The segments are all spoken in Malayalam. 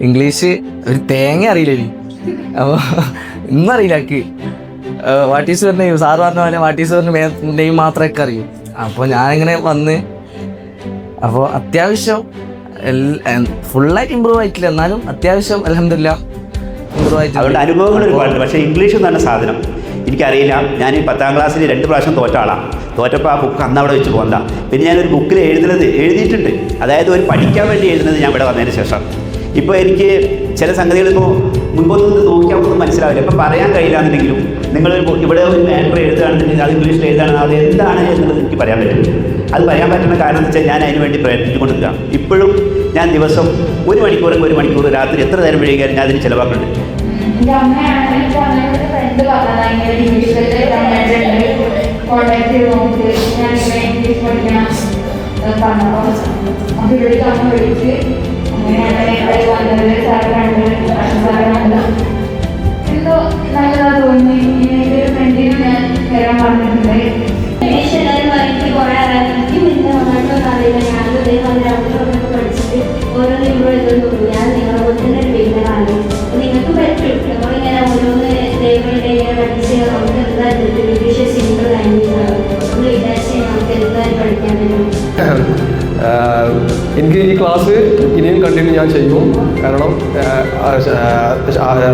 ഇംഗ്ലീഷ് ഒരു തേങ്ങ അറിയില്ല. അപ്പോൾ ഇന്നും അറിയില്ല എനിക്ക്. What is your name, sir പറഞ്ഞ പോലെ വാട്ട് ഈസ് യുവർ നെയിം മാത്രമൊക്കെ അറിയും. അപ്പോൾ ഞാനിങ്ങനെ വന്ന് അപ്പോൾ അത്യാവശ്യം ഫുള്ളായിട്ട് ഇമ്പ്രൂവ് ആയിട്ടില്ല, എന്നാലും അത്യാവശ്യം അൽഹംദുലില്ലാഹ് ഇമ്പ്രൂവ് ആയിട്ട്. അതുകൊണ്ട് അനുഭവങ്ങൾ ഒരുപാടുണ്ട്. പക്ഷേ ഇംഗ്ലീഷ് എന്ന് പറഞ്ഞ സാധനം എനിക്കറിയില്ല. ഞാൻ 10ാം ക്ലാസ്സിൽ 2 പ്രാവശ്യം തോറ്റ ആളാണ്. തോറ്റപ്പോൾ ആ ബുക്ക് അന്ന് അവിടെ വെച്ച് പോകണ്ട. പിന്നെ ഞാനൊരു ബുക്കിൽ എഴുതിയിട്ടുണ്ട്. അതായത് ഒരു പഠിക്കാൻ വേണ്ടി എഴുതുന്നത് ഞാൻ ഇവിടെ വന്നതിന് ശേഷം. ഇപ്പോൾ എനിക്ക് ചില സംഗതികൾ ഇപ്പോൾ മുൻപോട്ട് നോക്കിയാൽ ഒന്നും മനസ്സിലാവില്ല. ഇപ്പോൾ പറയാൻ കഴിയില്ലാന്നുണ്ടെങ്കിലും നിങ്ങൾ ഇവിടെ ഒരു മാറ്റർ എഴുതുകയാണെന്നുണ്ടെങ്കിൽ അത് ഇംഗ്ലീഷിൽ എഴുതുകയാണെങ്കിൽ അത് എന്താണ് എന്നുള്ളത് എനിക്ക് പറയാൻ പറ്റും. അത് പറയാൻ പറ്റുന്ന കാരണം എന്ന് വെച്ചാൽ ഞാൻ അതിന് വേണ്ടി പ്രയത്നിച്ചുകൊണ്ടിരിക്കുകയാണ്. ഇപ്പോഴും ഞാൻ ദിവസം 1 മണിക്കൂർ രാത്രി എത്ര നേരം വൈകിയാലും ഞാൻ അതിന് ചിലവാക്കുന്നുണ്ട്. എൻ്റെ അമ്മയാണ് എനിക്ക് അമ്മയുടെ ഫ്രണ്ട് പറഞ്ഞത് ഇങ്ങനെ ഇംഗ്ലീഷിൽ കോൺടാക്ട് ചെയ്ത് നോക്ക്, ഞാൻ ഇങ്ങനെ ഇംഗ്ലീഷ് പഠിക്കണം പറഞ്ഞപ്പോൾ അപ്പോൾ ഇവിടേക്ക് അമ്മ വിളിച്ച് അങ്ങനെ വന്നത് സാറ് കണ്ട് സാറ് കണ്ട് എന്തോ നല്ലതാണ് തോന്നി. ഇങ്ങനെ ഒരു ഫ്രണ്ടിന് ഞാൻ വരാൻ പറഞ്ഞിട്ടുണ്ട്. ഇംഗ്ലീഷ് എല്ലാവരും എനിക്ക് കുറേ അറിയാം. എനിക്ക് പിന്നെ നന്നായിട്ടൊന്നും അറിയില്ല. ഞാൻ ഇതേപോലെ അവർക്ക് പഠിച്ചിട്ട് ഓരോന്ന് ഇമ്പ്രൂവ് ചെയ്ത് തോന്നുന്നു. ഞാൻ നിങ്ങളെ പോലെ തന്നെ ഒരു ബിഗിനറാണ്. നിങ്ങൾക്ക് പറ്റും. നമ്മളിങ്ങനെ ഓരോന്ന് ഡേയുടെ പഠിച്ച് നമുക്ക് എന്താ ഇംഗ്ലീഷ് സിമ്പിൾ ലാംഗ്വേജ് ആണ്. നമ്മൾ വിചാരിച്ച് നമുക്ക് എന്തായാലും പഠിക്കാൻ പറ്റും. എനിക്ക് ഈ ക്ലാസ് ഇനിയും കണ്ടിന്യൂ ഞാൻ ചെയ്യും. കാരണം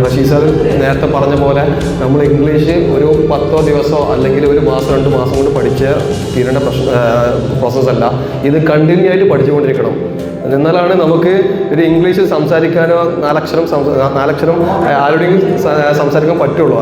റഷീദ് സാർ നേരത്തെ പറഞ്ഞ പോലെ നമ്മൾ ഇംഗ്ലീഷ് ഒരു 10 ദിവസമോ അല്ലെങ്കിൽ ഒരു മാസം 2 മാസം കൊണ്ട് പഠിച്ച് തീരേണ്ട പ്രോസസ്സല്ല. ഇത് കണ്ടിന്യൂ ആയിട്ട് പഠിച്ചുകൊണ്ടിരിക്കണം. എന്നാലാണ് നമുക്ക് ഒരു ഇംഗ്ലീഷ് സംസാരിക്കാനോ 4 അക്ഷരം ആരോടെങ്കിലും സംസാരിക്കാൻ പറ്റുള്ളൂ.